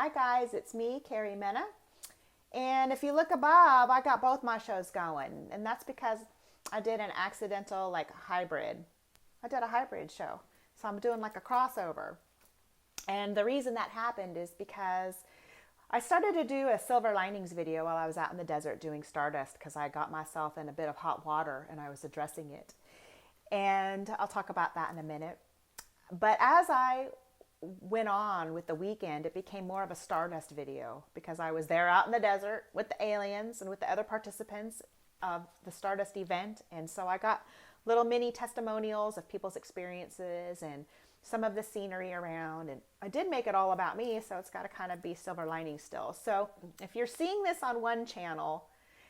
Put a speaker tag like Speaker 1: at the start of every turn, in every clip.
Speaker 1: Hi guys, it's me, Carrie Mena. And if you look above, I got both my shows going. And that's because I did an accidental hybrid. I did a hybrid show. So I'm doing like a crossover. And the reason that happened is because I started to do a silver linings video while I was out in the desert doing Stardust because I got myself in a bit of hot water and I was addressing it. And I'll talk about that in a minute. But as I went on with the weekend, it became more of a Stardust video because I was there out in the desert with the aliens and with the other participants of the Stardust event. And so I got little mini testimonials of people's experiences and some of the scenery around. And I did make it all about me, so it's got to kind of be silver lining still. So if you're seeing this on one channel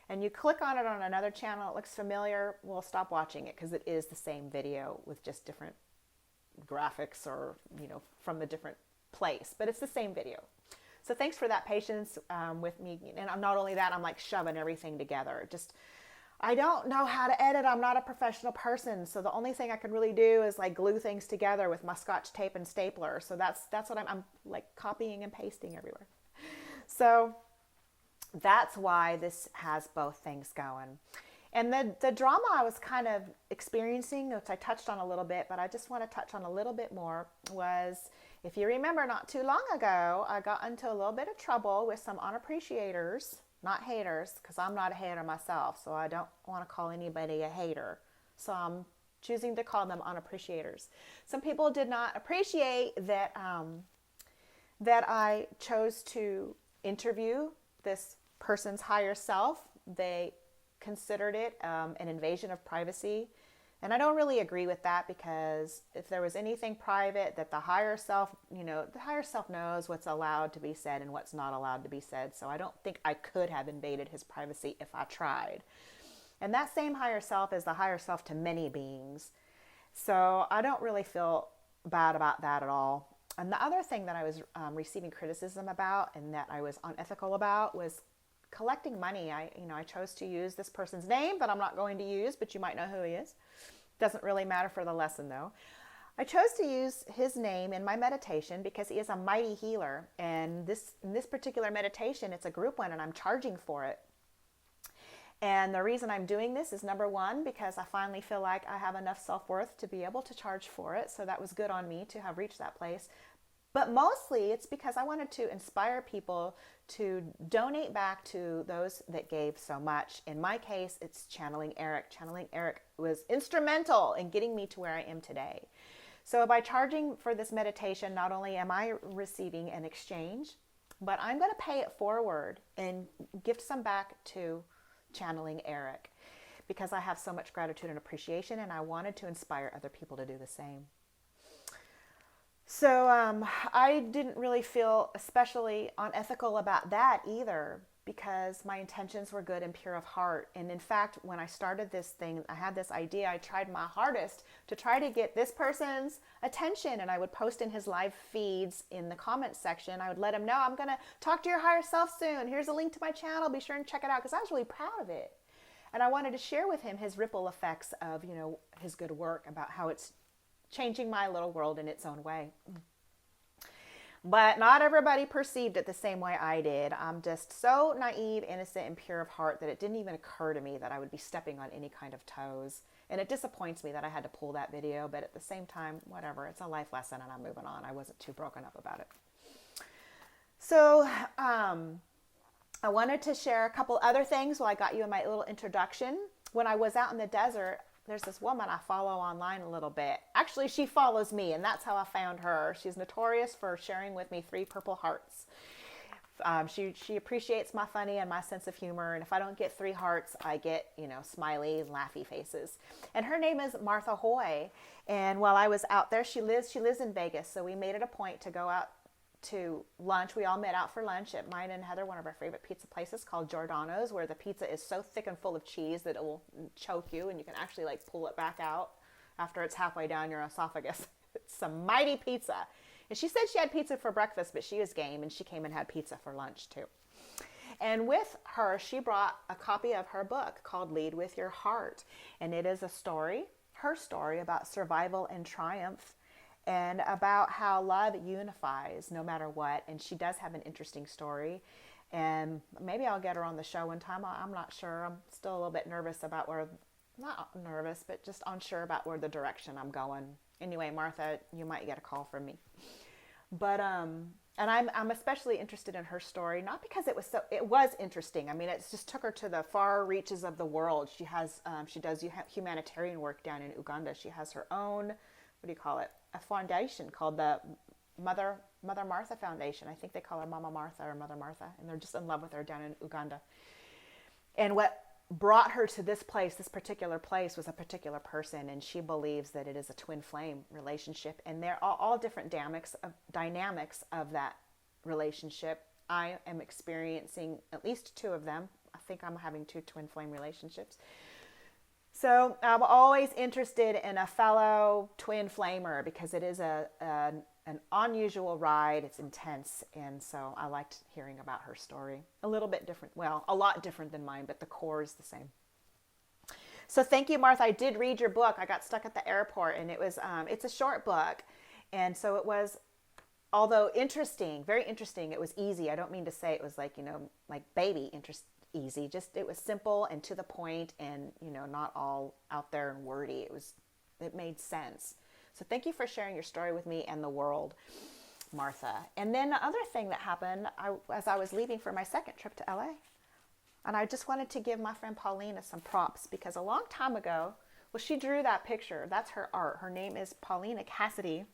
Speaker 1: and you click on it on another channel, it looks familiar, well, stop watching it because it is the same video with just different graphics or from a different place, but it's the same video. So thanks for that patience with me. And not only that, I'm like shoving everything together. I don't know how to edit. I'm not a professional person, so the only thing I can really do is like glue things together with my Scotch tape and stapler. So that's what I'm like copying and pasting everywhere. So that's why this has both things going. And the drama I was kind of experiencing, which I touched on a little bit, but I just want to touch on a little bit more, was, if you remember not too long ago, I got into a little bit of trouble with some unappreciators, not haters, because I'm not a hater myself, so I don't want to call anybody a hater. So I'm choosing to call them unappreciators. Some people did not appreciate that, that I chose to interview this person's higher self. They considered it an invasion of privacy. And I don't really agree with that, because if there was anything private that the higher self, the higher self knows what's allowed to be said and what's not allowed to be said. So I don't think I could have invaded his privacy if I tried. And that same higher self is the higher self to many beings. So I don't really feel bad about that at all. And the other thing that I was receiving criticism about and that I was unethical about was collecting money. I chose to use this person's name that I'm not going to use, but you might know who he is. Doesn't really matter for the lesson though. I chose to use his name in my meditation because he is a mighty healer. And in this particular meditation, it's a group one and I'm charging for it. And the reason I'm doing this is, number one, because I finally feel like I have enough self-worth to be able to charge for it. So that was good on me to have reached that place. But mostly it's because I wanted to inspire people to donate back to those that gave so much. In my case, it's channeling Eric. Channeling Eric was instrumental in getting me to where I am today. So by charging for this meditation, not only am I receiving an exchange, but I'm going to pay it forward and gift some back to channeling Eric, because I have so much gratitude and appreciation, and I wanted to inspire other people to do the same. So I didn't really feel especially unethical about that either, because my intentions were good and pure of heart. And in fact, when I started this thing, I had this idea, I tried my hardest to try to get this person's attention, and I would post in his live feeds in the comments section. I would let him know, I'm going to talk to your higher self soon. Here's a link to my channel. Be sure and check it out, because I was really proud of it. And I wanted to share with him his ripple effects of, his good work, about how it's changing my little world in its own way. But not everybody perceived it the same way I did. I'm just so naive, innocent, and pure of heart that it didn't even occur to me that I would be stepping on any kind of toes. And it disappoints me that I had to pull that video, but at the same time, whatever, it's a life lesson and I'm moving on. I wasn't too broken up about it. So I wanted to share a couple other things while I got you in my little introduction. When I was out in the desert, there's this woman I follow online a little bit. Actually, she follows me, and that's how I found her. She's notorious for sharing with me 3 purple hearts. She appreciates my funny and my sense of humor, and if I don't get 3 hearts, I get, smiley, laughy faces. And her name is Martha Hoy. And while I was out there, she lives in Vegas, so we made it a point to go out to lunch. We all met out for lunch at mine and Heather, one of our favorite pizza places called Giordano's, where the pizza is so thick and full of cheese that it will choke you, and you can actually pull it back out after it's halfway down your esophagus. It's some mighty pizza. And she said she had pizza for breakfast, but she was game, and she came and had pizza for lunch too. And with her, she brought a copy of her book called Lead With Your Heart. And it is a story, her story, about survival and triumph. and about how love unifies no matter what. And she does have an interesting story. And maybe I'll get her on the show one time. I'm not sure. I'm still a little bit nervous about where, not nervous, but just unsure about where the direction I'm going. Anyway, Martha, you might get a call from me. But and I'm especially interested in her story, not because it was interesting. I mean, it just took her to the far reaches of the world. She does humanitarian work down in Uganda. She has her own, what do you call it, a foundation called the Mother Martha Foundation. I think they call her Mama Martha or Mother Martha, and they're just in love with her down in Uganda. And what brought her to this particular place, was a particular person, and she believes that it is a twin flame relationship, and there are all different dynamics of that relationship. I am experiencing at least two of them. I think I'm having two twin flame relationships. So I'm always interested in a fellow twin flamer because it is an unusual ride. It's intense. And so I liked hearing about her story. A little bit different. Well, a lot different than mine, but the core is the same. So thank you, Martha. I did read your book. I got stuck at the airport, and it was, it's a short book. And so it was, although interesting, very interesting, it was easy. I don't mean to say it was like, like baby easy. Just, it was simple and to the point, and, not all out there and wordy. It made sense. So thank you for sharing your story with me and the world, Martha. And then the other thing that happened, as I was leaving for my second trip to LA, and I just wanted to give my friend Paulina some props, because a long time ago, she drew that picture. That's her art. Her name is Paulina Cassidy.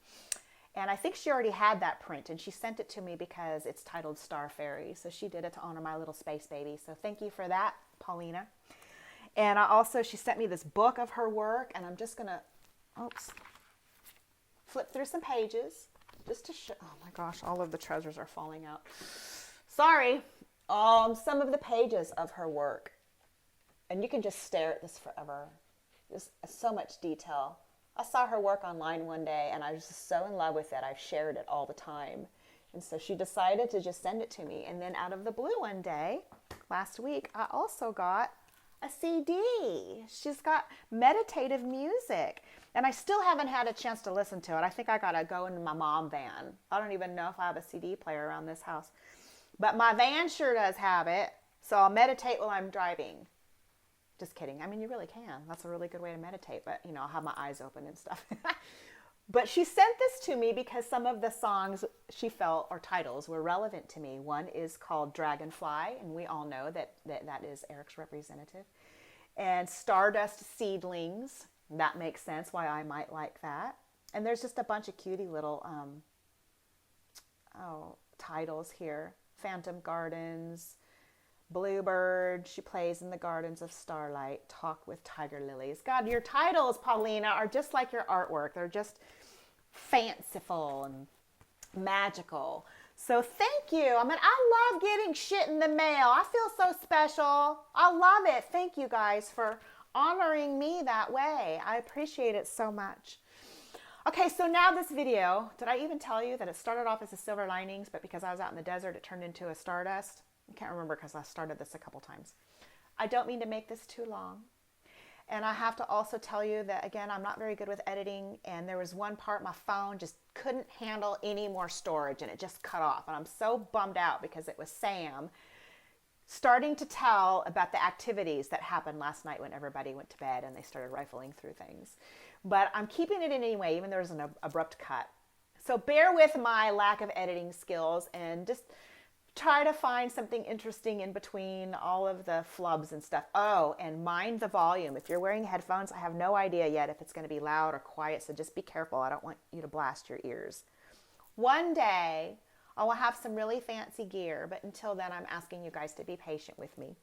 Speaker 1: And I think she already had that print, and she sent it to me because it's titled Star Fairy. So she did it to honor my little space baby. So thank you for that, Paulina. And she sent me this book of her work, and I'm just going to, flip through some pages just to show. Oh my gosh, all of the treasures are falling out. Sorry. Some of the pages of her work. And you can just stare at this forever. Just so much detail. I saw her work online one day, and I was just so in love with it. I've shared it all the time. And so she decided to just send it to me. And then out of the blue one day, last week, I also got a CD. She's got meditative music. And I still haven't had a chance to listen to it. I think I got to go in my mom van. I don't even know if I have a CD player around this house. But my van sure does have it. So I'll meditate while I'm driving. Just kidding. I mean, you really can. That's a really good way to meditate. But, I'll have my eyes open and stuff. But she sent this to me because some of the songs she felt, or titles, were relevant to me. One is called Dragonfly, and we all know that is Eric's representative. And Stardust Seedlings. That makes sense why I might like that. And there's just a bunch of cutie little titles here. Phantom Gardens, Bluebird, She Plays in the Gardens of Starlight, Talk with Tiger Lilies. God, your titles, Paulina, are just like your artwork. They're just fanciful and magical. So thank you. I mean, I love getting shit in the mail. I feel so special. I love it. Thank you guys for honoring me that way. I appreciate it so much. Okay, so now this video, did I even tell you that it started off as a Silver Linings, but because I was out in the desert, it turned into a Stardust? I can't remember because I started this a couple times. I don't mean to make this too long. And I have to also tell you that, again, I'm not very good with editing, and there was one part my phone just couldn't handle any more storage, and it just cut off. And I'm so bummed out because it was Sam starting to tell about the activities that happened last night when everybody went to bed and they started rifling through things. But I'm keeping it in anyway, even though there's an abrupt cut. So bear with my lack of editing skills and just try to find something interesting in between all of the flubs and stuff. Oh, and mind the volume. If you're wearing headphones, I have no idea yet if it's going to be loud or quiet, so just be careful. I don't want you to blast your ears. One day, I will have some really fancy gear, but until then, I'm asking you guys to be patient with me.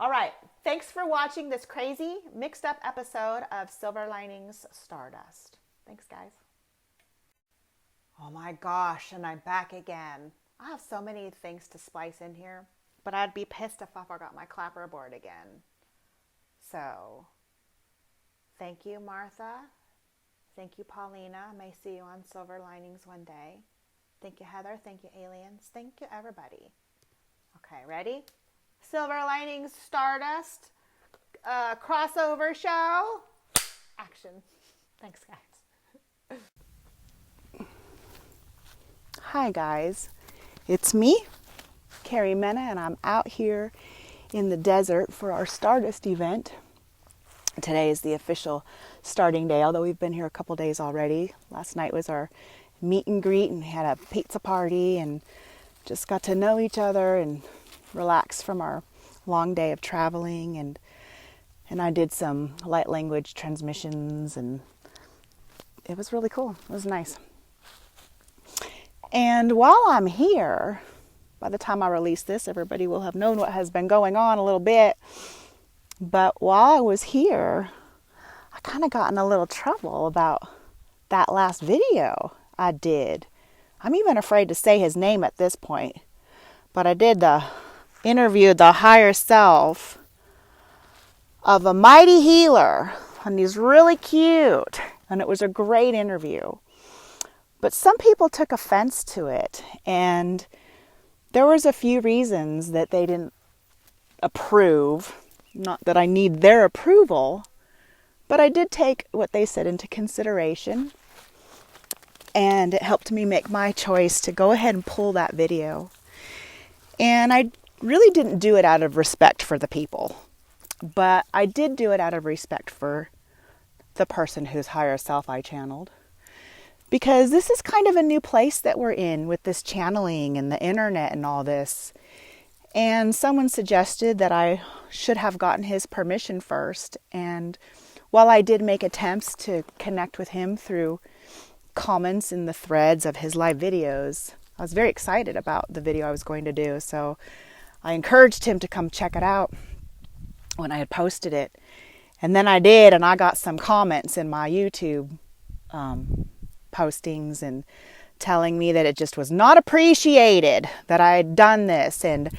Speaker 1: All right, thanks for watching this crazy, mixed up episode of Silver Linings Stardust. Thanks, guys. Oh my gosh, and I'm back again. I have so many things to splice in here, but I'd be pissed if I forgot my clapperboard again. So, thank you, Martha. Thank you, Paulina. I may see you on Silver Linings one day. Thank you, Heather. Thank you, aliens. Thank you, everybody. Okay, ready? Silver Linings Stardust crossover show. Action. Thanks, guys.
Speaker 2: Hi guys, it's me, Carrie Mena, and I'm out here in the desert for our Stardust event. Today is the official starting day, although we've been here a couple days already. Last night was our meet and greet and had a pizza party and just got to know each other and relax from our long day of traveling, and I did some light language transmissions, and it was really cool. It was nice. And while I'm here, by the time I release this, everybody will have known what has been going on a little bit. But while I was here, I kind of got in a little trouble about that last video I did. I'm even afraid to say his name at this point. But I did interview the higher self of a mighty healer. And he's really cute. And it was a great interview. But some people took offense to it, and there was a few reasons that they didn't approve. Not that I need their approval, but I did take what they said into consideration, and it helped me make my choice to go ahead and pull that video. And I really didn't do it out of respect for the people, but I did do it out of respect for the person whose higher self I channeled. Because this is kind of a new place that we're in with this channeling and the internet and all this. And someone suggested that I should have gotten his permission first. And while I did make attempts to connect with him through comments in the threads of his live videos, I was very excited about the video I was going to do. So I encouraged him to come check it out when I had posted it. And then I did, and I got some comments in my YouTube postings and telling me that it just was not appreciated that I had done this, and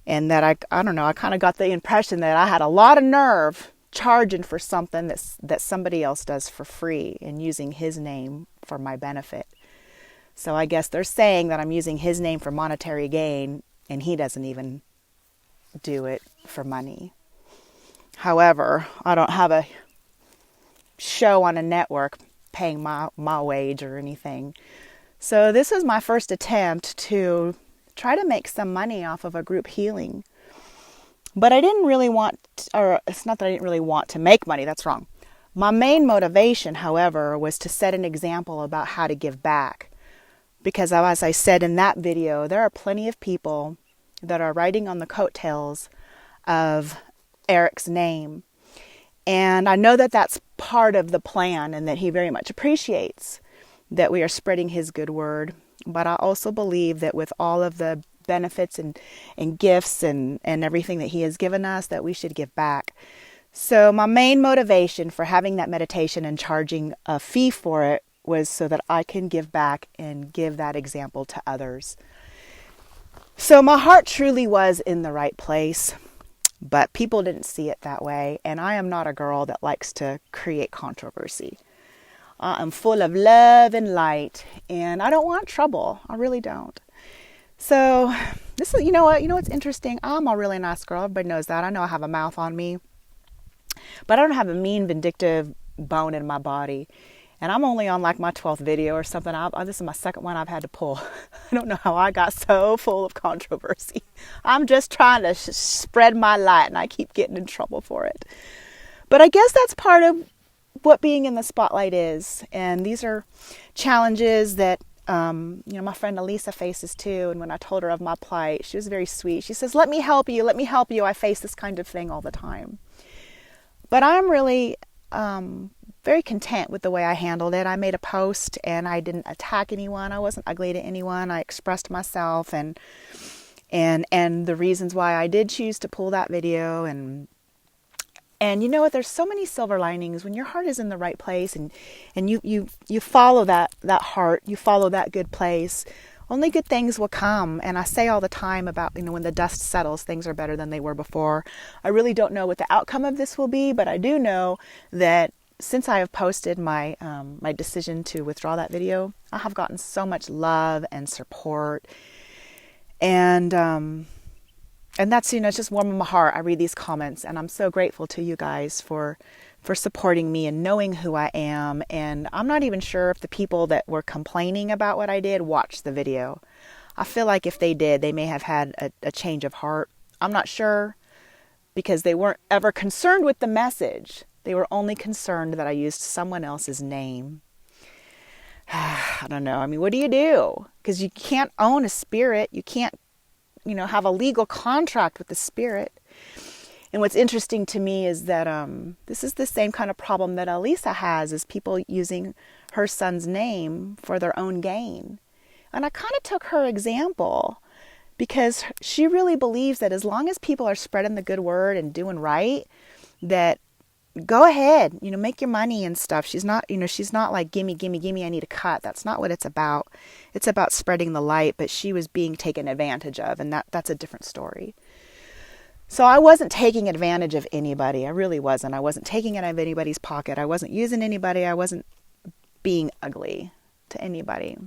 Speaker 2: that I don't know, I kind of got the impression that I had a lot of nerve charging for something that somebody else does for free and using his name for my benefit. So I guess they're saying that I'm using his name for monetary gain, and he doesn't even do it for money. However, I don't have a show on a network paying my wage or anything. So this was my first attempt to try to make some money off of a group healing. But I didn't really want, or it's not that I didn't really want to make money, that's wrong. My main motivation, however, was to set an example about how to give back. Because as I said in that video, there are plenty of people that are riding on the coattails of Eric's name. And I know that that's part of the plan, and that he very much appreciates that we are spreading his good word. But I also believe that with all of the benefits and gifts and everything that he has given us, that we should give back. So my main motivation for having that meditation and charging a fee for it was so that I can give back and give that example to others. So my heart truly was in the right place. But people didn't see it that way, and I am not a girl that likes to create controversy. I'm full of love and light, and I don't want trouble. I really don't. So this is, you know what's interesting? I'm a really nice girl. Everybody knows that. I know I have a mouth on me, but I don't have a mean, vindictive bone in my body. And I'm only on like my 12th video or something. This is my second one I've had to pull. I don't know how I got so full of controversy. I'm just trying to spread my light, and I keep getting in trouble for it. But I guess that's part of what being in the spotlight is. And these are challenges that, my friend Elisa faces too. And when I told her of my plight, she was very sweet. She says, let me help you. Let me help you. I face this kind of thing all the time. But I'm really very content with the way I handled it. I made a post, and I didn't attack anyone. I wasn't ugly to anyone. I expressed myself and the reasons why I did choose to pull that video. And you know what? There's so many silver linings when your heart is in the right place, and you follow that heart. You follow that good place. Only good things will come. And I say all the time about, when the dust settles, things are better than they were before. I really don't know what the outcome of this will be, but I do know that since I have posted my decision to withdraw that video, I have gotten so much love and support, and that's it's just warming my heart. I read these comments, and I'm so grateful to you guys for for supporting me and knowing who I am. And I'm not even sure if the people that were complaining about what I did watched the video. I feel like if they did, they may have had a change of heart. I'm not sure, because they weren't ever concerned with the message. They were only concerned that I used someone else's name. I don't know. I mean, what do you do? Because you can't own a spirit. You can't, have a legal contract with the spirit. And what's interesting to me is that this is the same kind of problem that Elisa has, is people using her son's name for their own gain. And I kind of took her example, because she really believes that as long as people are spreading the good word and doing right, that go ahead, make your money and stuff. She's not like, gimme, I need a cut. That's not what it's about. It's about spreading the light, but she was being taken advantage of, and that's a different story. So I wasn't taking advantage of anybody. I really wasn't. I wasn't taking it out of anybody's pocket. I wasn't using anybody. I wasn't being ugly to anybody.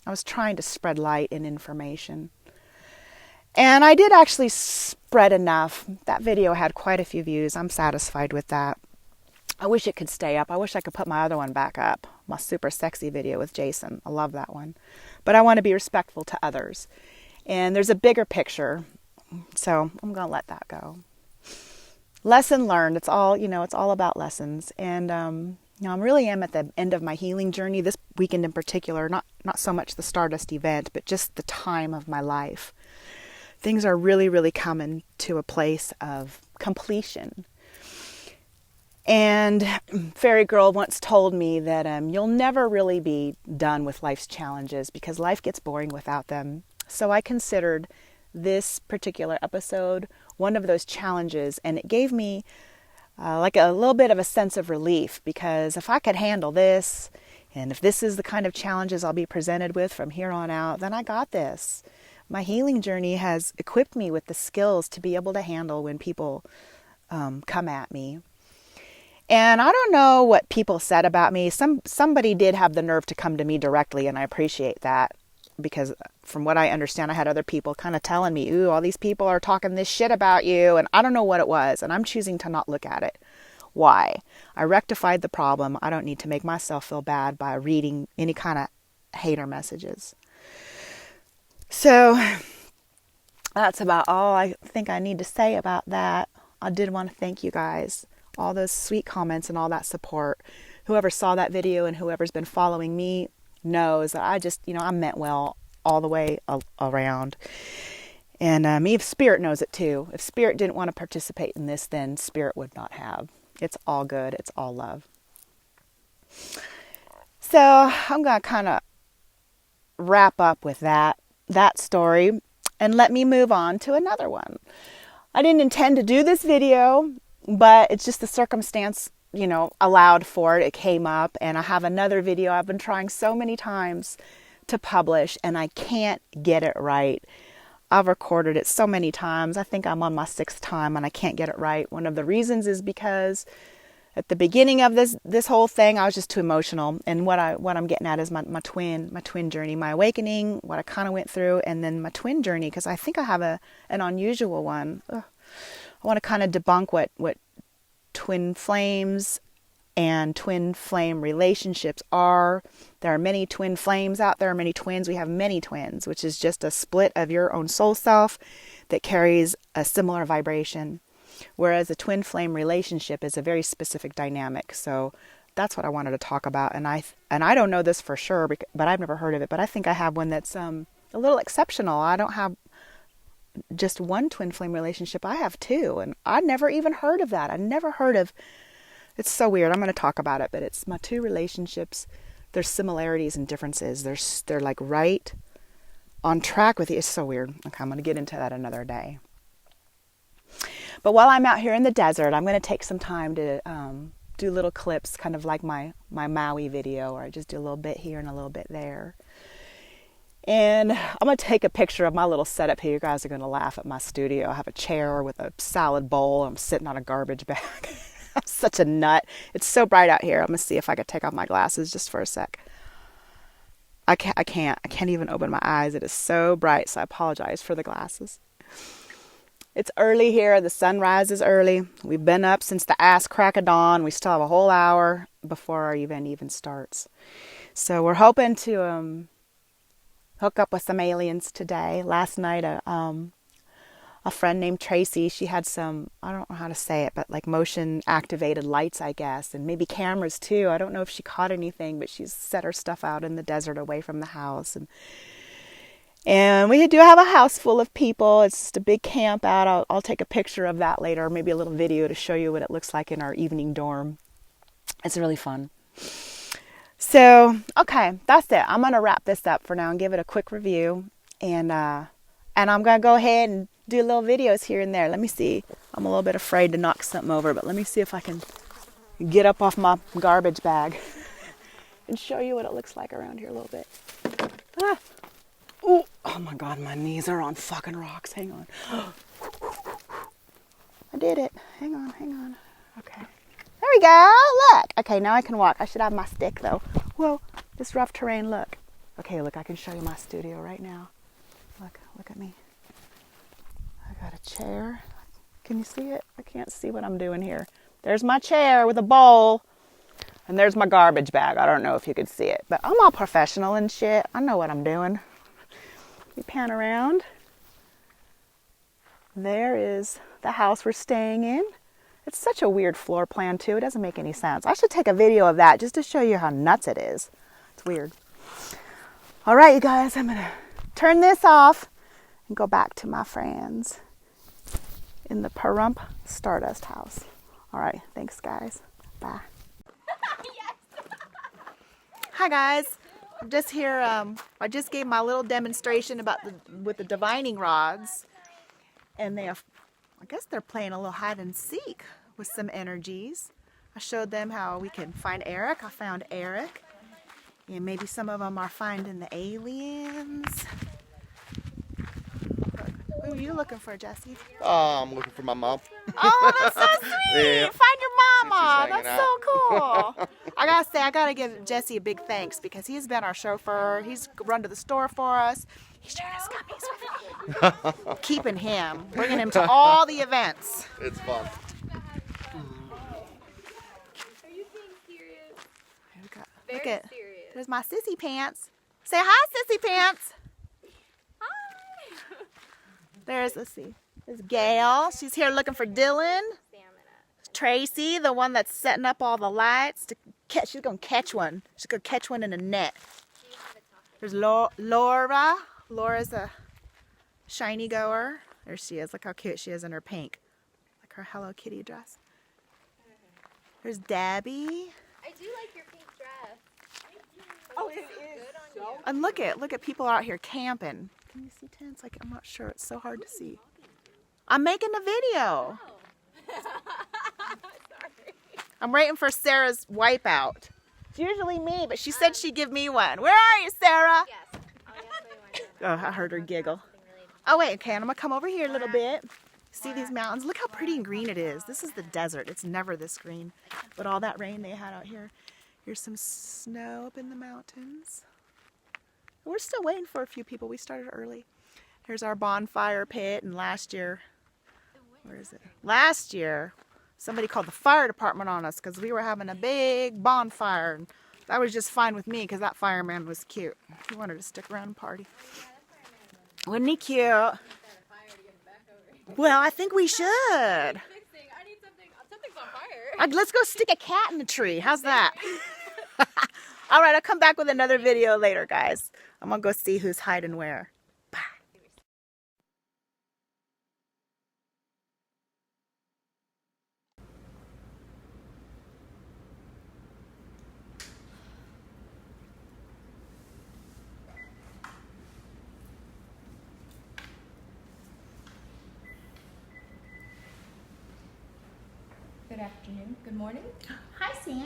Speaker 2: I was trying to spread light and information. And I did actually spread enough. That video had quite a few views. I'm satisfied with that. I wish it could stay up. I wish I could put my other one back up, my super sexy video with Jason. I love that one. But I want to be respectful to others. And there's a bigger picture, so I'm going to let that go. Lesson learned. It's all, it's all about lessons. And, I really am at the end of my healing journey this weekend in particular, not so much the Stardust event, but just the time of my life. Things are really, really coming to a place of completion. And Fairy Girl once told me that you'll never really be done with life's challenges, because life gets boring without them. So I considered this particular episode one of those challenges, and it gave me like a little bit of a sense of relief, because if I could handle this, and if this is the kind of challenges I'll be presented with from here on out, then I got this. My healing journey has equipped me with the skills to be able to handle when people come at me. And I don't know what people said about me. Somebody did have the nerve to come to me directly, and I appreciate that, because from what I understand, I had other people kind of telling me, ooh, all these people are talking this shit about you, and I don't know what it was, and I'm choosing to not look at it. Why? I rectified the problem. I don't need to make myself feel bad by reading any kind of hater messages. So that's about all I think I need to say about that. I did want to thank you guys, all those sweet comments and all that support. Whoever saw that video and whoever's been following me knows that I just, I meant well all the way around. And if Spirit knows it too. If Spirit didn't want to participate in this, then Spirit would not have. It's all good. It's all love. So I'm going to kind of wrap up with that story, and let me move on to another one. I didn't intend to do this video, but it's just the circumstance, allowed for it. It came up, and I have another video I've been trying so many times to publish, and I can't get it right. I've recorded it so many times. I think I'm on my 6th time, and I can't get it right. One of the reasons is because at the beginning of this whole thing, I was just too emotional. And what I'm getting at is my twin journey, my awakening, what I kind of went through, and then my twin journey, because I think I have an unusual one. I want to kind of debunk what twin flames and twin flame relationships are. There are many twin flames out there, many twins. We have many twins, which is just a split of your own soul self that carries a similar vibration. Whereas a twin flame relationship is a very specific dynamic. So that's what I wanted to talk about. And I don't know this for sure, but I've never heard of it. But I think I have one that's a little exceptional. I don't have just one twin flame relationship. I have 2. And I never even heard of that. I never heard of. It's so weird. I'm going to talk about it. But it's my 2 relationships. There's similarities and differences. They're like right on track with you. It's so weird. Okay, I'm going to get into that another day. But while I'm out here in the desert, I'm going to take some time to do little clips, kind of like my Maui video, where I just do a little bit here and a little bit there. And I'm going to take a picture of my little setup here. You guys are going to laugh at my studio. I have a chair with a salad bowl. I'm sitting on a garbage bag. I'm such a nut. It's so bright out here. I'm going to see if I could take off my glasses just for a sec. I can't even open my eyes. It is so bright, so I apologize for the glasses. It's early here. The sunrise is early. We've been up since the ass crack of dawn. We still have a whole hour before our event even starts. So we're hoping to hook up with some aliens today. Last night, a friend named Tracy, she had some, I don't know how to say it, but like motion activated lights, I guess, and maybe cameras too. I don't know if she caught anything, but she's set her stuff out in the desert away from the house. And we do have a house full of people. It's just a big camp out. I'll take a picture of that later, maybe a little video to show you what it looks like in our evening dorm. It's really fun. So, okay, that's it. I'm going to wrap this up for now and give it a quick review. And I'm going to go ahead and do little videos here and there. Let me see. I'm a little bit afraid to knock something over, but let me see if I can get up off my garbage bag and show you what it looks like around here a little bit. Ah. Ooh. Oh my God, my knees are on fucking rocks. Hang on. I did it. Hang on. Okay. There we go. Look. Okay, now I can walk. I should have my stick though. Whoa, this rough terrain, look. Okay, look, I can show you my studio right now. Look at me. I got a chair. Can you see it? I can't see what I'm doing here. There's my chair with a bowl. And there's my garbage bag. I don't know if you could see it, but I'm all professional and shit. I know what I'm doing. We pan around. There is the house we're staying in. It's such a weird floor plan too. It doesn't make any sense. I should take a video of that just to show you how nuts it is. It's weird. All right, you guys, I'm going to turn this off and go back to my friends in the Pahrump Stardust house. All right, thanks guys. Bye. Hi guys. I'm just here. I just gave my little demonstration about with the divining rods, and I guess they're playing a little hide and seek with some energies. I showed them how we can find Eric. I found Eric, and maybe some of them are finding the aliens. Who are you looking for, Jesse?
Speaker 3: I'm looking for my mom.
Speaker 2: Oh, that's so sweet.
Speaker 3: Yeah.
Speaker 2: Find your mama.
Speaker 3: She's hanging
Speaker 2: That's so cool. I gotta say, I gotta give Jesse a big thanks because he's been our chauffeur. He's run to the store for us. He's sharing his gummies with me. Keeping him, bringing him to all the events.
Speaker 3: It's fun.
Speaker 4: Are you being serious?
Speaker 2: Look
Speaker 4: Very
Speaker 2: at,
Speaker 4: serious.
Speaker 2: there's my sissy pants. Say hi, sissy pants.
Speaker 4: Hi.
Speaker 2: Let's see. There's Gail. She's here looking for Dylan.
Speaker 4: Stamina.
Speaker 2: Tracy, the one that's setting up all the lights to catch. She's gonna catch one. She's gonna catch one in a net.
Speaker 4: Do you have a topic?
Speaker 2: There's Laura. Laura's a shiny goer. There she is. Look how cute she is in her pink, like her Hello Kitty dress. There's Debbie.
Speaker 4: I do like your pink dress.
Speaker 5: Oh, it is
Speaker 4: Good on you.
Speaker 2: And look at people out here camping. Can you see tents? Like, I'm not sure. It's so hard to see. I'm making a video.
Speaker 4: Sorry.
Speaker 2: I'm waiting for Sarah's wipeout. It's usually me, but she said she'd give me one. Where are you, Sarah?
Speaker 4: Yes. Oh, yes,
Speaker 2: Oh, I heard her giggle. Oh, wait, okay, I'm going to come over here a little bit. See these mountains? Look how pretty and green it is. This is the desert. It's never this green. But all that rain they had out here. Here's some snow up in the mountains. We're still waiting for a few people. We started early. Here's our bonfire pit. And last year, where is it? Last year, somebody called the fire department on us because we were having a big bonfire. And that was just fine with me because that fireman was cute. He wanted to stick around and party. Wasn't he cute? Well, I think we should.
Speaker 4: I need something. Something's on fire.
Speaker 2: Let's go stick a cat in the tree. How's that? All right, I'll come back with another video later, guys. I'm going to go see who's hiding where. Bye.
Speaker 6: Good afternoon. Good morning.
Speaker 2: Hi, Sam.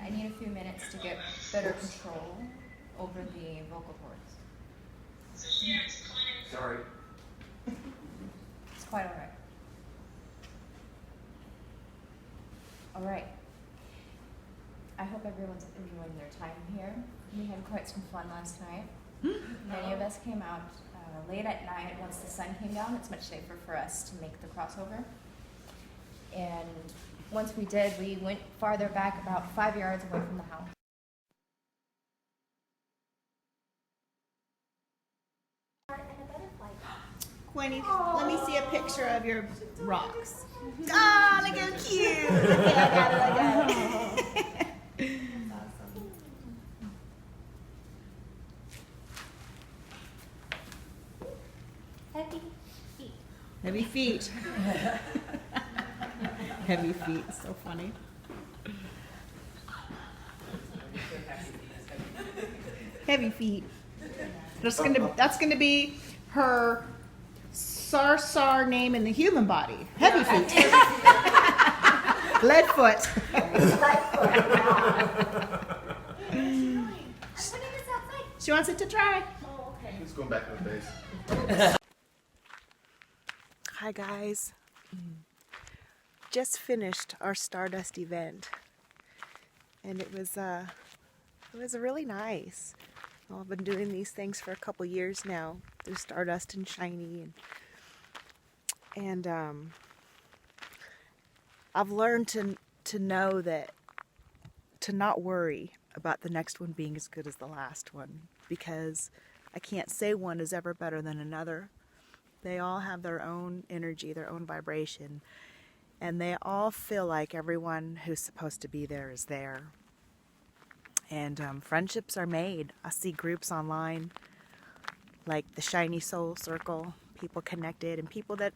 Speaker 6: I need a few minutes to get better control over the vocal cords.
Speaker 3: Sorry.
Speaker 6: It's quite all right. All right. I hope everyone's enjoying their time here. We had quite some fun last night. Many of us came out late at night, once the sun came down, it's much safer for us to make the crossover. And once we did, we went farther back, about 5 yards away from the house.
Speaker 2: Gwenny, let me see a picture of your rocks. Oh, look how cute! Okay, I got it.
Speaker 6: Heavy feet.
Speaker 2: Heavy feet. Heavy feet, so funny. Heavy feet. That's gonna be her Sarsar name in the human body. Heavy feet. Lead foot. She wants it to try.
Speaker 3: It's going back in the face.
Speaker 2: Hi guys. Just finished our Stardust event, and it was really nice. I've been doing these things for a couple years now through Stardust and Shiny, and I've learned to know that to not worry about the next one being as good as the last one, because I can't say one is ever better than another. They all have their own energy, their own vibration, and they all feel like everyone who's supposed to be there is there. And friendships are made. I see groups online like the Shiny Soul Circle, people connected, and people that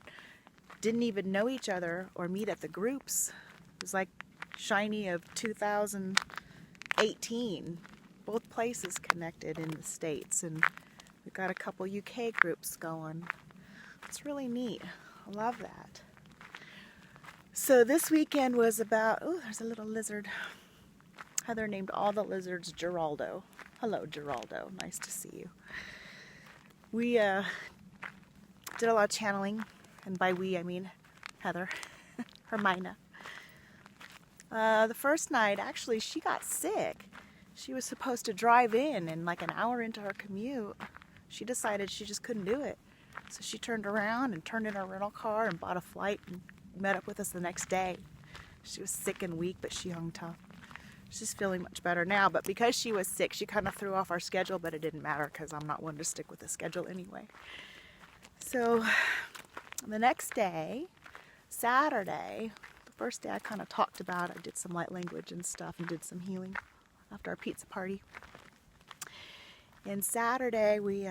Speaker 2: didn't even know each other or meet at the groups. It was like Shiny of 2018, both places connected in the States, and we've got a couple UK groups going. It's really neat. I love that. So this weekend was about, oh, there's a little lizard. Heather named all the lizards Geraldo. Hello, Geraldo. Nice to see you. We did a lot of channeling, and by we I mean Heather, Hermina. The first night, actually, she got sick. She was supposed to drive in, and like an hour into her commute, she decided she just couldn't do it. So she turned around and turned in her rental car and bought a flight and met up with us the next day. She was sick and weak, but she hung tough. She's feeling much better now, but because she was sick, she kind of threw off our schedule, but it didn't matter because I'm not one to stick with the schedule anyway. So the next day, Saturday, the first day I kind of talked about, I did some light language and stuff and did some healing after our pizza party. And Saturday we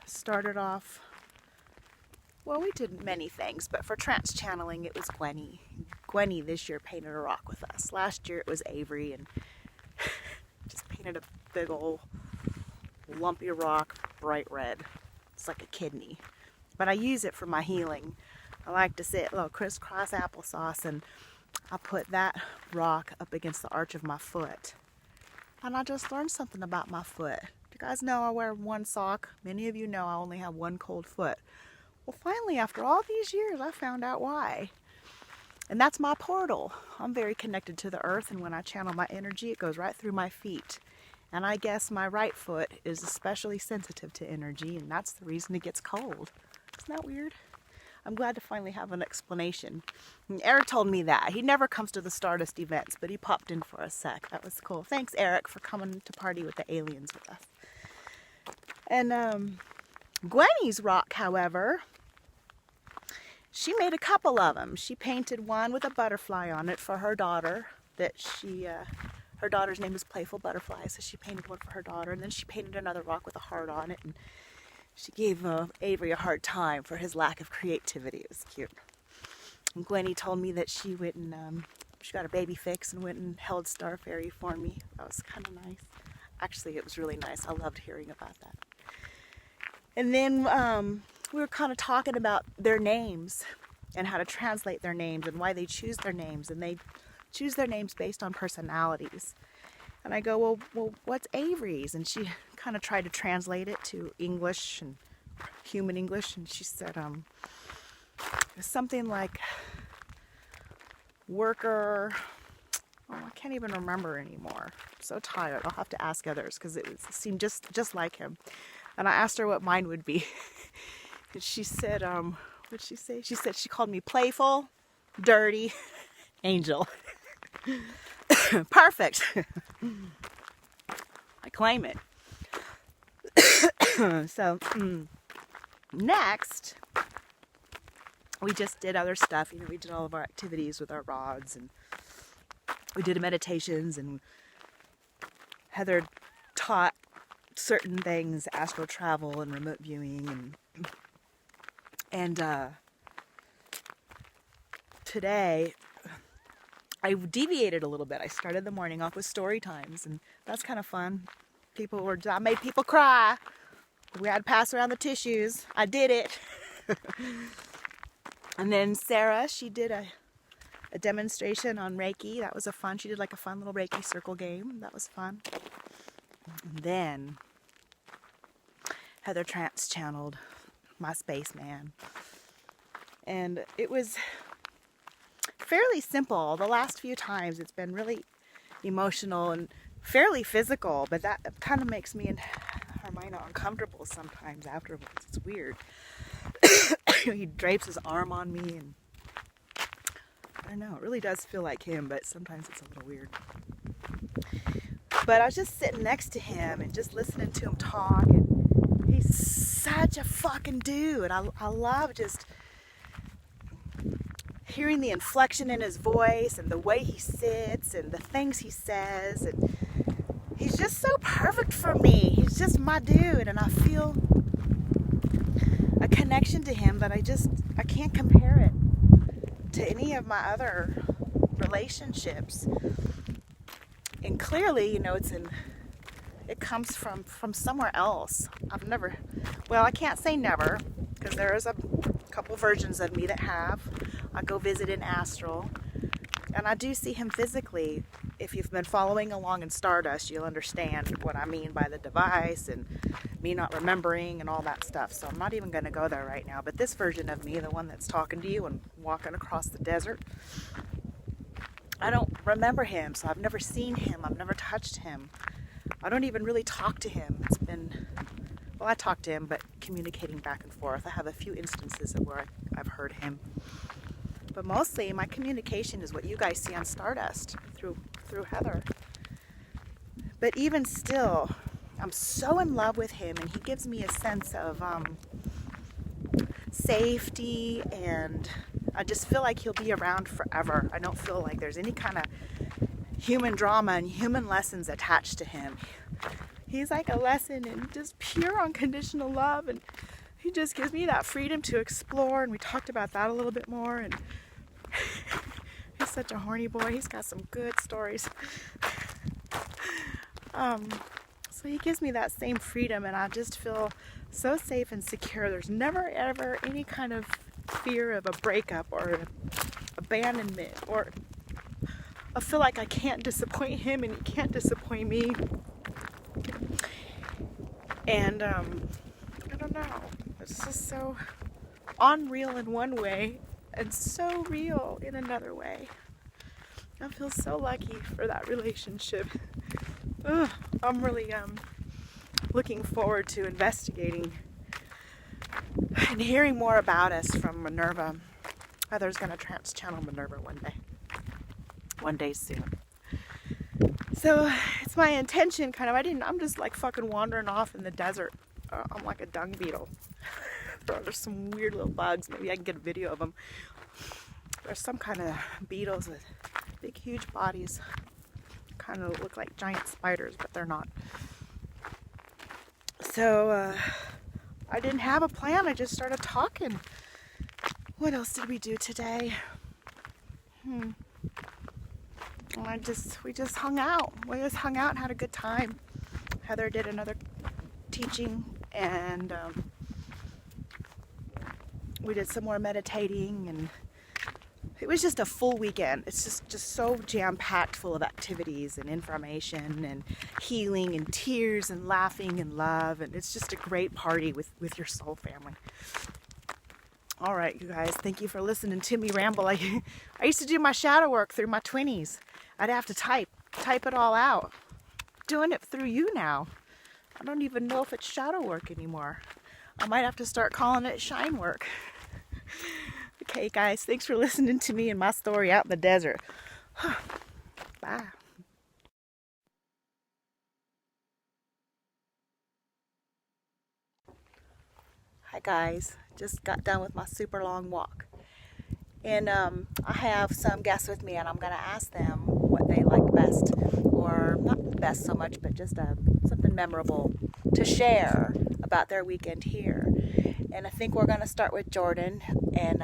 Speaker 2: started off, well, we did many things, but for trance channeling it was Gwenny. Gwenny this year painted a rock with us. Last year it was Avery, and just painted a big old lumpy rock, bright red. It's like a kidney. But I use it for my healing. I like to sit a little crisscross applesauce, and I put that rock up against the arch of my foot. And I just learned something about my foot. You guys know I wear one sock. Many of you know I only have one cold foot. Well, finally, after all these years, I found out why. And that's my portal. I'm very connected to the earth, and when I channel my energy, it goes right through my feet. And I guess my right foot is especially sensitive to energy, and that's the reason it gets cold. Isn't that weird? I'm glad to finally have an explanation. And Eric told me that. He never comes to the Stardust events, but he popped in for a sec. That was cool. Thanks, Eric, for coming to party with the aliens with us. And Gwenny's rock, however, she made a couple of them. She painted one with a butterfly on it for her daughter. Her daughter's name is Playful Butterfly, so she painted one for her daughter. And then she painted another rock with a heart on it. And she gave Avery a hard time for his lack of creativity. It was cute. And Gwenny told me that she went and she got a baby fix and went and held Star Fairy for me. That was kind of nice. Actually, it was really nice. I loved hearing about that. And then we were kind of talking about their names and how to translate their names and why they choose their names. And they choose their names based on personalities. And I go, well, what's Avery's? And she kind of tried to translate it to English and human English. And she said something like worker. Oh, I can't even remember anymore. I'm so tired. I'll have to ask others because it seemed just like him. And I asked her what mine would be. And she said, what'd she say? She said she called me playful, dirty, angel. Perfect. I claim it. So, next, we just did other stuff. You know, we did all of our activities with our rods, and we did meditations, and Heather taught certain things, astral travel and remote viewing, and today I deviated a little bit. I started the morning off with story times, and that's kind of fun. I made people cry. We had to pass around the tissues. I did it. And then Sarah, she did a demonstration on Reiki. That was she did like a fun little Reiki circle game. That was fun. And then Heather trance channeled my spaceman. And it was fairly simple. The last few times it's been really emotional and fairly physical, but that kind of makes me and Hermina uncomfortable sometimes afterwards. It's weird. He drapes his arm on me, and I don't know, it really does feel like him, but sometimes it's a little weird. But I was just sitting next to him and just listening to him talk, and he's such a fucking dude. I love just hearing the inflection in his voice and the way he sits and the things he says, and he's just so perfect for me. He's just my dude, and I feel a connection to him that I can't compare it to any of my other relationships. And clearly, you know, it comes from somewhere else. I can't say never, because there is a couple versions of me that have. I go visit in astral, and I do see him physically. If you've been following along in Stardust, you'll understand what I mean by the device and me not remembering and all that stuff. So I'm not even going to go there right now. But this version of me, the one that's talking to you and walking across the desert, I don't remember him. So I've never seen him. I've never touched him. I don't even really talk to him. I talk to him, but communicating back and forth. I have a few instances of where I've heard him. But mostly my communication is what you guys see on Stardust through Heather. But even still, I'm so in love with him, and he gives me a sense of safety, and I just feel like he'll be around forever. I don't feel like there's any kind of human drama and human lessons attached to him. He's like a lesson in just pure unconditional love, and he just gives me that freedom to explore, and we talked about that a little bit more, and he's such a horny boy. He's got some good stories. So he gives me that same freedom, and I just feel so safe and secure. There's never ever any kind of fear of a breakup or abandonment, or I feel like I can't disappoint him and he can't disappoint me. And I don't know, it's just so unreal in one way and so real in another way. I feel so lucky for that relationship. I'm really looking forward to investigating and hearing more about us from Minerva. Heather's going to trance channel Minerva one day soon. So it's my intention, I'm just like fucking wandering off in the desert. I'm like a dung beetle. There's some weird little bugs. Maybe I can get a video of them. There's some kind of beetles with big, huge bodies. Kind of look like giant spiders, but they're not. So I didn't have a plan. I just started talking. What else did we do today? We just hung out. We just hung out and had a good time. Heather did another teaching, and we did some more meditating, and it was just a full weekend. It's just so jam-packed full of activities and information and healing and tears and laughing and love, and it's just a great party with your soul family. All right, you guys, thank you for listening to me ramble. I used to do my shadow work through my 20s. I'd have to type it all out. Doing it through you now. I don't even know if it's shadow work anymore. I might have to start calling it shine work. Okay, guys, thanks for listening to me and my story out in the desert. Bye. Hi guys, just got done with my super long walk. And I have some guests with me and I'm going to ask them what they liked best. Or not best so much, but just something memorable to share about their weekend here. And I think we're going to start with Jordan and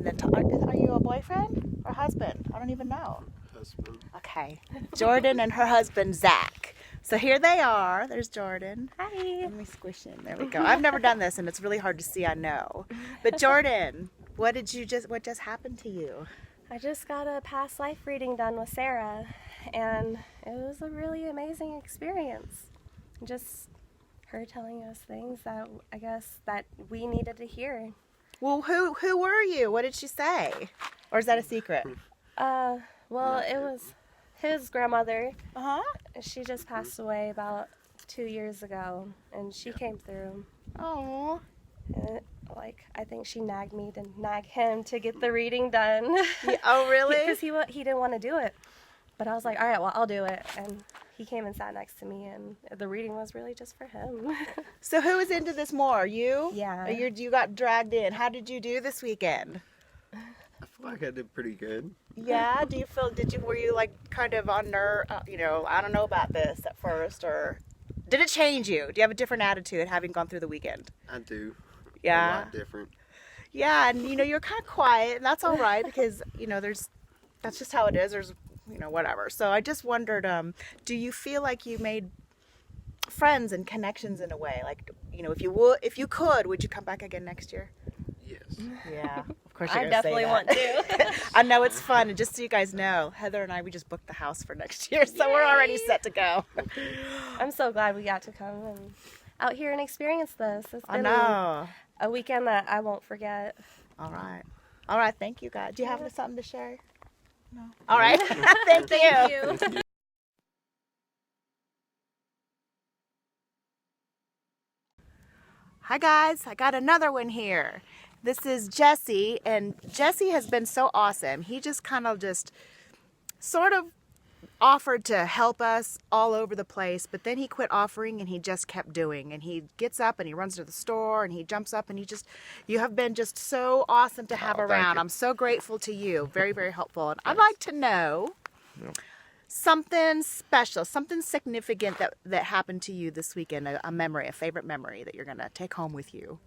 Speaker 2: then are you a boyfriend or husband? I don't even know.
Speaker 3: Husband.
Speaker 2: Okay. Jordan and her husband, Zach. So here they are. There's Jordan.
Speaker 7: Hi.
Speaker 2: Let me squish him. There we go. I've never done this and it's really hard to see, I know. But Jordan, what just happened to you?
Speaker 7: I just got a past life reading done with Sarah, and it was a really amazing experience. Just her telling us things that I guess that we needed to hear.
Speaker 2: Well, who were you? What did she say? Or is that a secret?
Speaker 7: Well, it was his grandmother.
Speaker 2: Uh-huh.
Speaker 7: She just passed away about 2 years ago, and she came through.
Speaker 2: Oh.
Speaker 7: And I think she nagged me to nag him to get the reading done.
Speaker 2: Yeah, oh, really?
Speaker 7: Because he didn't want to do it. But I was like, all right, well, I'll do it. And he came and sat next to me, and the reading was really just for him.
Speaker 2: So who was into this more? You?
Speaker 7: Yeah.
Speaker 2: Or you got dragged in. How did you do this weekend?
Speaker 3: I feel like I did pretty good.
Speaker 2: Yeah. Were you like kind of on nerve? I don't know about this at first, or did it change you? Do you have a different attitude having gone through the weekend?
Speaker 3: I do.
Speaker 2: Yeah.
Speaker 3: A lot different.
Speaker 2: Yeah, and you're kind of quiet, and that's all right because that's just how it is. There's whatever. So I just wondered, do you feel like you made friends and connections in a way? Like, if you could, would you come back again next year?
Speaker 3: Yes.
Speaker 2: Yeah, of course.
Speaker 7: I definitely want to.
Speaker 2: I know it's fun, and just so you guys know, Heather and I, we just booked the house for next year, so we're already set to go.
Speaker 7: I'm so glad we got to come and out here and experience this. It's
Speaker 2: I
Speaker 7: been
Speaker 2: know.
Speaker 7: a weekend that I won't forget.
Speaker 2: All right. Thank you, guys. Do you have something to share? No. All right. Thank you.
Speaker 7: Thank you.
Speaker 2: Hi guys, I got another one here. This is Jesse, and Jesse has been so awesome. He just kind of sort of offered to help us all over the place, but then he quit offering and he just kept doing. And he gets up and he runs to the store and he jumps up and you have been just so awesome to have around. I'm so grateful to you. Very, very helpful. And I'd like to know something special, something significant that happened to you this weekend, a memory, a favorite memory that you're going to take home with you.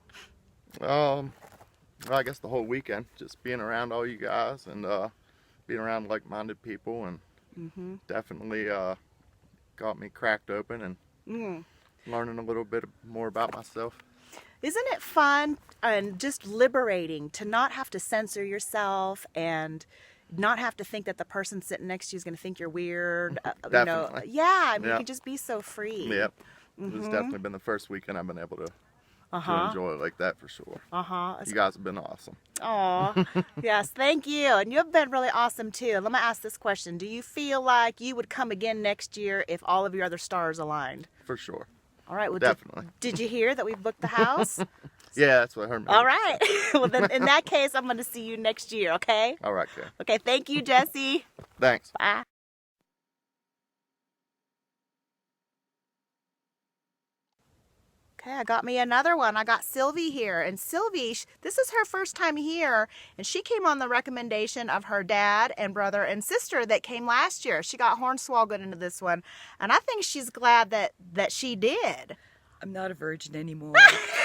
Speaker 3: Well, I guess the whole weekend, just being around all you guys and being around like-minded people, and definitely got me cracked open and learning a little bit more about myself.
Speaker 2: Isn't it fun and just liberating to not have to censor yourself and not have to think that the person sitting next to you is going to think you're weird?
Speaker 3: Definitely.
Speaker 2: You can just be so free.
Speaker 3: Yep. It's definitely been the first weekend I've been able to enjoy it like that for sure. You guys have been awesome.
Speaker 2: Aw, yes, thank you. And you've been really awesome too. Let me ask this question. Do you feel like you would come again next year if all of your other stars aligned?
Speaker 3: For sure.
Speaker 2: All right. Well,
Speaker 3: definitely.
Speaker 2: Did you hear that we've booked the house?
Speaker 3: Yeah, that's what I heard.
Speaker 2: All right. Well, then in that case, I'm going to see you next year, okay?
Speaker 3: All right, Kay.
Speaker 2: Okay, thank you, Jesse.
Speaker 3: Thanks.
Speaker 2: Bye. Okay, I got me another one. I got Sylvie here. And Sylvie, this is her first time here. And she came on the recommendation of her dad and brother and sister that came last year. She got hornswoggled into this one. And I think she's glad that she did.
Speaker 8: I'm not a virgin anymore.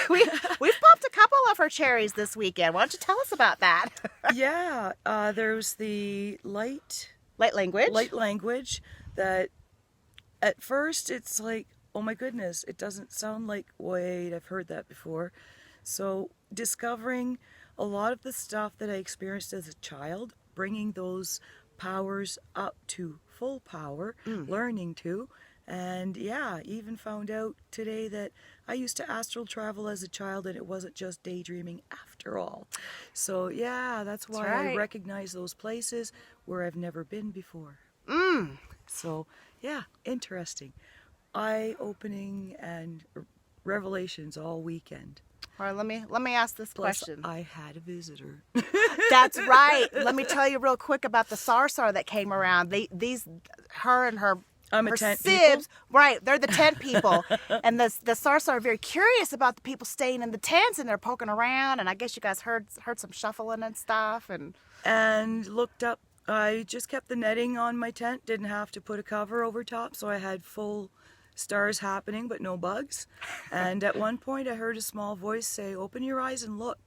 Speaker 2: We've popped a couple of her cherries this weekend. Why don't you tell us about that?
Speaker 8: Yeah, there's the light
Speaker 2: language
Speaker 8: that at first it's like, oh my goodness, it doesn't sound like, wait, I've heard that before. So discovering a lot of the stuff that I experienced as a child, bringing those powers up to full power, learning to. And yeah, even found out today that I used to astral travel as a child and it wasn't just daydreaming after all. So yeah, that's why I recognize those places where I've never been before. So yeah, interesting. eye-opening and revelations all weekend.
Speaker 2: All right, let me ask this
Speaker 8: Plus,
Speaker 2: question.
Speaker 8: I had a visitor.
Speaker 2: That's right. Let me tell you real quick about the Sarsar that came around. Her and her
Speaker 8: I'm a
Speaker 2: her
Speaker 8: tent
Speaker 2: sibs,
Speaker 8: people?
Speaker 2: right? They're the tent people, and the Sarsar are very curious about the people staying in the tents, and they're poking around. And I guess you guys heard some shuffling and stuff,
Speaker 8: And looked up. I just kept the netting on my tent. Didn't have to put a cover over top, so I had full stars happening, but no bugs. And at one point, I heard a small voice say, "Open your eyes and look."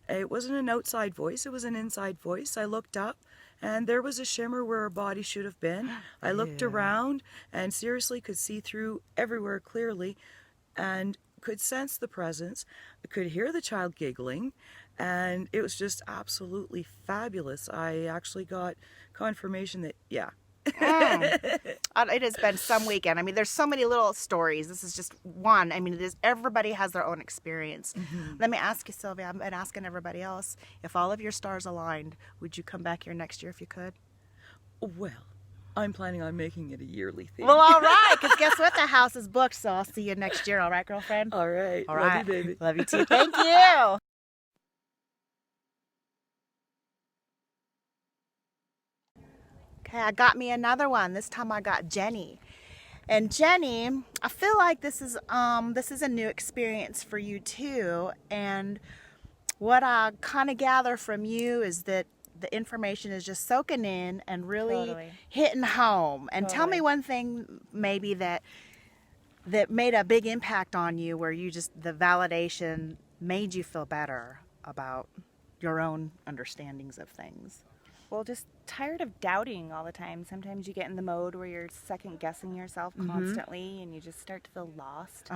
Speaker 8: It wasn't an outside voice, it was an inside voice. I looked up, and there was a shimmer where a body should have been. I looked around and seriously could see through everywhere clearly and could sense the presence. I could hear the child giggling, and it was just absolutely fabulous. I actually got confirmation that, yeah.
Speaker 2: it has been some weekend. I mean, there's so many little stories. This is just one. I mean, everybody has their own experience. Let me ask you, Sylvia, I've been asking everybody else, if all of your stars aligned, would you come back here next year if you could?
Speaker 8: Well, I'm planning on making it a yearly thing.
Speaker 2: Well, all right, because guess what? The house is booked, so I'll see you next year. All right, girlfriend?
Speaker 8: All right.
Speaker 2: All
Speaker 8: Love
Speaker 2: right.
Speaker 8: you, baby.
Speaker 2: Love you too. Thank you. Okay, I got me another one. This time I got Jenny. And Jenny, I feel like this is a new experience for you too. And what I kind of gather from you is that the information is just soaking in and really hitting home. And tell me one thing maybe that made a big impact on you, where you just, the validation made you feel better about your own understandings of things.
Speaker 9: Well, just tired of doubting all the time. Sometimes you get in the mode where you're second guessing yourself constantly and you just start to feel lost.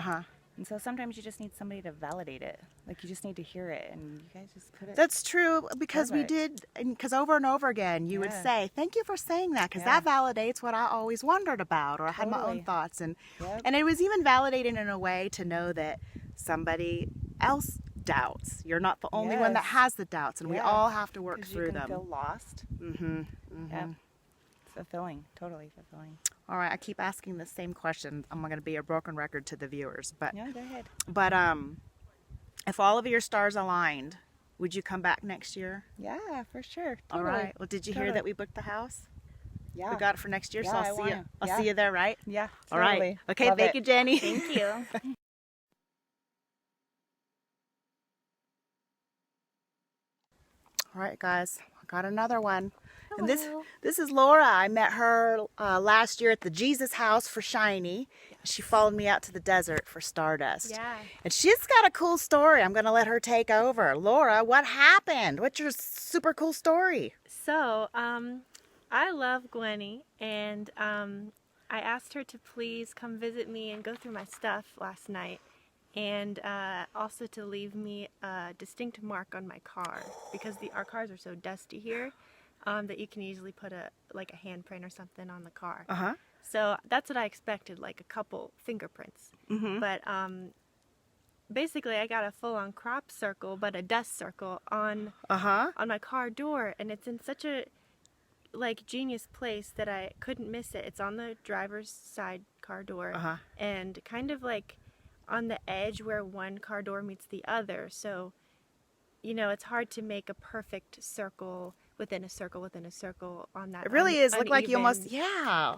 Speaker 9: And so sometimes you just need somebody to validate it. Like, you just need to hear it, and you guys just put it.
Speaker 2: That's true, because we did, because over and over again you would say, "Thank you for saying that, because that validates what I always wondered about, or I had my own thoughts." And and it was even validating in a way to know that somebody else doubts. You're not the only one that has the doubts, and we all have to work through them.
Speaker 9: You can feel lost. Yeah. It's fulfilling, totally fulfilling.
Speaker 2: All right, I keep asking the same question. I'm going to be a broken record to the viewers, but
Speaker 9: Yeah, go ahead.
Speaker 2: But if all of your stars aligned, would you come back next year?
Speaker 9: Yeah, for sure.
Speaker 2: All
Speaker 9: Totally.
Speaker 2: right. Well, did you hear that we booked the house?
Speaker 9: Yeah.
Speaker 2: We got it for next year, so
Speaker 9: Yeah,
Speaker 2: I'll see you.
Speaker 9: wanna.
Speaker 2: I'll see you there, right?
Speaker 9: Yeah,
Speaker 2: All right.
Speaker 9: totally.
Speaker 2: Okay,
Speaker 9: Love
Speaker 2: thank
Speaker 9: it.
Speaker 2: you, Jenny.
Speaker 9: Thank you.
Speaker 2: All right, guys, I got another one. And this is Laura. I met her last year at the Jesus House for Shiny. She followed me out to the desert for Stardust.
Speaker 4: Yeah.
Speaker 2: And she's got a cool story. I'm going to let her take over. Laura, what happened? What's your super cool story?
Speaker 4: So, I love Gwenny, and I asked her to please come visit me and go through my stuff last night, and also to leave me a distinct mark on my car, because our cars are so dusty here that you can easily put a handprint or something on the car. So that's what I expected, like a couple fingerprints. But basically, I got a full-on crop circle, but a dust circle on my car door, and it's in such a genius place that I couldn't miss it. It's on the driver's side car door, and kind of like on the edge where one car door meets the other. So, you know, it's hard to make a perfect circle within a circle within a circle on that.
Speaker 2: It really is. Look like you almost,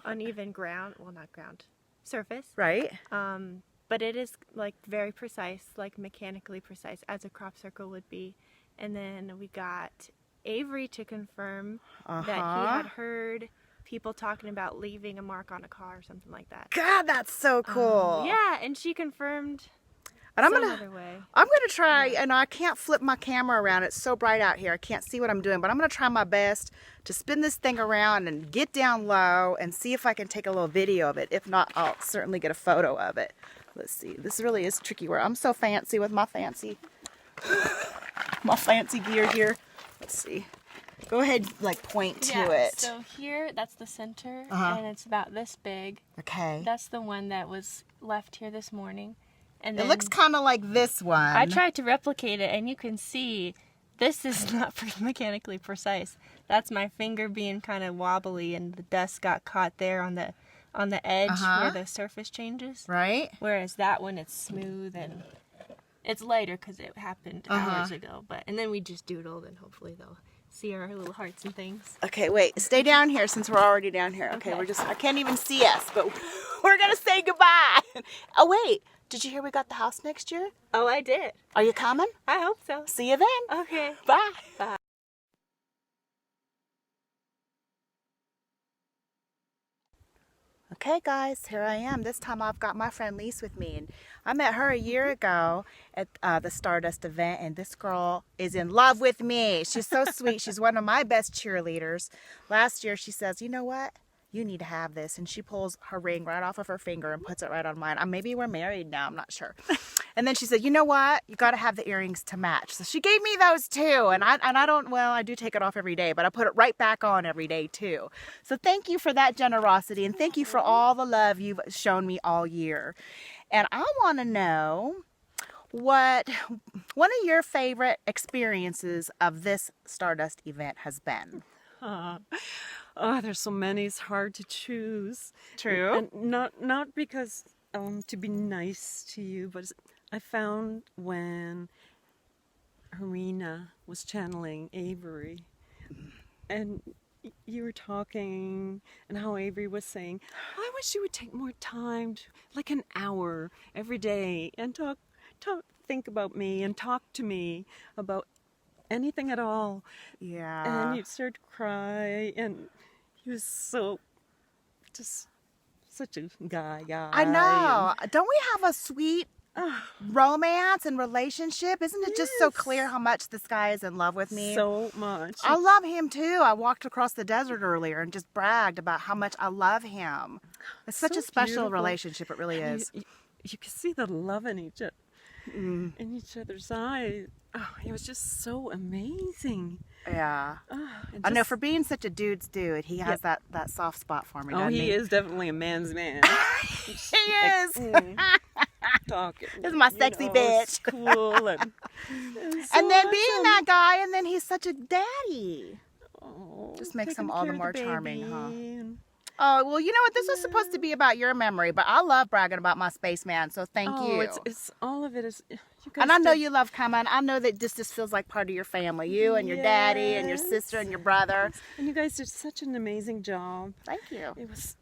Speaker 4: uneven ground. Well, not ground, surface.
Speaker 2: Right.
Speaker 4: But it is like very precise, like mechanically precise, as a crop circle would be. And then we got Avery to confirm that he had heard people talking about leaving a mark on a car or something like that.
Speaker 2: God, that's so cool.
Speaker 4: Yeah, and she confirmed.
Speaker 2: And I'm
Speaker 4: other way.
Speaker 2: gonna try, and I can't flip my camera around. It's so bright out here. I can't see what I'm doing, but I'm gonna try my best to spin this thing around and get down low and see if I can take a little video of it. If not, I'll certainly get a photo of it. Let's see. This really is tricky where I'm so fancy with my fancy gear here. Let's see. Go ahead, point to it.
Speaker 4: So here, that's the center, and it's about this big.
Speaker 2: Okay.
Speaker 4: That's the one that was left here this morning. And
Speaker 2: It looks kind of like this one.
Speaker 4: I tried to replicate it, and you can see this is not mechanically precise. That's my finger being kind of wobbly, and the dust got caught there on on the edge where the surface changes.
Speaker 2: Right.
Speaker 4: Whereas that one, it's smooth and it's lighter because it happened hours ago. And then we just doodled, and hopefully they'll see our little hearts and things.
Speaker 2: Okay, wait. Stay down here since we're already down here. Okay, I can't even see us, but we're going to say goodbye. Oh, wait. Did you hear we got the house next year?
Speaker 4: Oh, I did.
Speaker 2: Are you coming?
Speaker 4: I hope so.
Speaker 2: See you then.
Speaker 4: Okay.
Speaker 2: Bye.
Speaker 4: Bye.
Speaker 2: Okay, guys, here I am. This time I've got my friend Lise with me. And I met her a year ago at the Stardust event, and this girl is in love with me. She's so sweet. She's one of my best cheerleaders. Last year she says, you know what? You need to have this. And she pulls her ring right off of her finger and puts it right on mine. Maybe we're married now. I'm not sure. And then she said, you know what? You got to have the earrings to match. So she gave me those too. And I do take it off every day, but I put it right back on every day too. So thank you for that generosity. And thank you for all the love you've shown me all year. And I want to know what one of your favorite experiences of this Stardust event has been.
Speaker 5: Oh, there's so many. It's hard to choose.
Speaker 2: True.
Speaker 5: And not because to be nice to you, but I found when Hermina was channeling Avery, and you were talking, and how Avery was saying, I wish you would take more time, like an hour every day, and think about me and talk to me about anything at all.
Speaker 2: Yeah.
Speaker 5: And you'd start to cry, and he was just such a guy.
Speaker 2: I know. Don't we have a sweet romance and relationship? Isn't it just so clear how much this guy is in love with me?
Speaker 5: So much.
Speaker 2: I love him too. I walked across the desert earlier and just bragged about how much I love him. It's such
Speaker 5: So
Speaker 2: a special
Speaker 5: beautiful.
Speaker 2: relationship. It really is.
Speaker 5: You can see the love in each other's eyes. Oh, it was just so amazing.
Speaker 2: Yeah. I know, for being such a dude's dude, he has that soft spot for me.
Speaker 5: Oh,
Speaker 2: doesn't
Speaker 5: he is definitely a man's man.
Speaker 2: He is.
Speaker 5: Talking.
Speaker 2: This is my sexy bitch.
Speaker 5: Cool and
Speaker 2: then being that guy, and then he's such a daddy.
Speaker 5: Oh,
Speaker 2: Just makes
Speaker 5: taking
Speaker 2: him all the
Speaker 5: care of
Speaker 2: more
Speaker 5: the
Speaker 2: charming,
Speaker 5: baby
Speaker 2: huh?
Speaker 5: and-
Speaker 2: Oh, well, you know what? This was supposed to be about your memory, but I love bragging about my spaceman, so thank you.
Speaker 5: It's all of it is. You guys
Speaker 2: And I know
Speaker 5: did-
Speaker 2: you love coming. I know that this just feels like part of your family. You and your daddy and your sister and your brother.
Speaker 5: And you guys did such an amazing job.
Speaker 2: Thank you.
Speaker 5: It was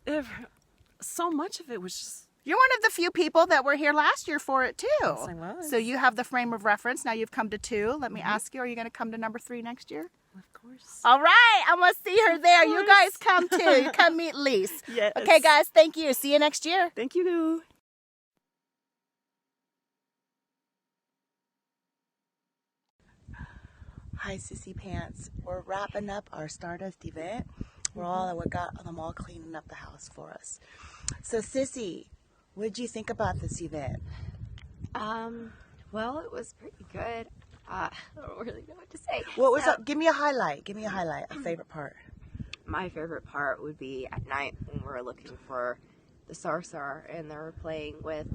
Speaker 5: so much of it was just.
Speaker 2: You're one of the few people that were here last year for it, too.
Speaker 5: Yes, I was.
Speaker 2: So you have the frame of reference. Now you've come to 2. Let me ask you, are you going to come to number 3 next year?
Speaker 5: Of course.
Speaker 2: All right. I'm going to see her there. You guys come, too. You come meet Lise.
Speaker 5: Yes.
Speaker 2: Okay, guys. Thank you. See you next year.
Speaker 5: Thank you.
Speaker 2: Hi, Sissy Pants. We're wrapping up our Stardust event. We got them all cleaning up the house for us. So, Sissy, what did you think about this event?
Speaker 6: Well, it was pretty good. I don't really know what to say.
Speaker 2: What was up? Give me a highlight. A favorite part.
Speaker 10: My favorite part would be at night when we're looking for the Sorcerer and they're playing with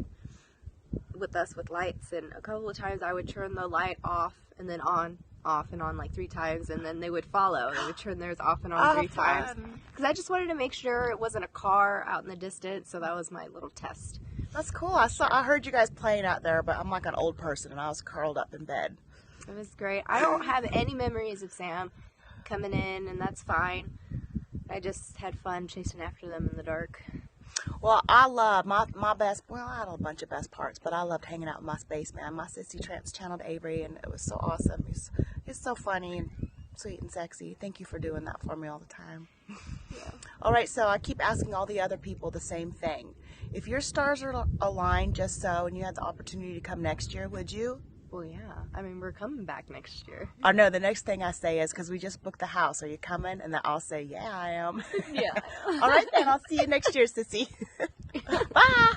Speaker 10: us with lights, and a couple of times I would turn the light off and then on, off and on like 3 times, and then they would follow. They would turn theirs off and on 3 times. Because I just wanted to make sure it wasn't a car out in the distance, so that was my little test.
Speaker 2: That's cool. I heard you guys playing out there, but I'm like an old person and I was curled up in bed.
Speaker 10: It was great. I don't have any memories of Sam coming in, and that's fine. I just had fun chasing after them in the dark.
Speaker 2: Well, I love my best, I had a bunch of best parts, but I loved hanging out with my spaceman. My sissy channeled Avery, and it was so awesome. He's so funny and sweet and sexy. Thank you for doing that for me all the time. Yeah. All right, so I keep asking all the other people the same thing. If your stars are aligned just so, and you had the opportunity to come next year, would you?
Speaker 10: Well, yeah. I mean, we're coming back next year.
Speaker 2: I know. The next thing I say is, because we just booked the house, are you coming? And then I'll say, yeah, I am.
Speaker 10: Yeah.
Speaker 2: All right, then. I'll see you next year, sissy. Bye.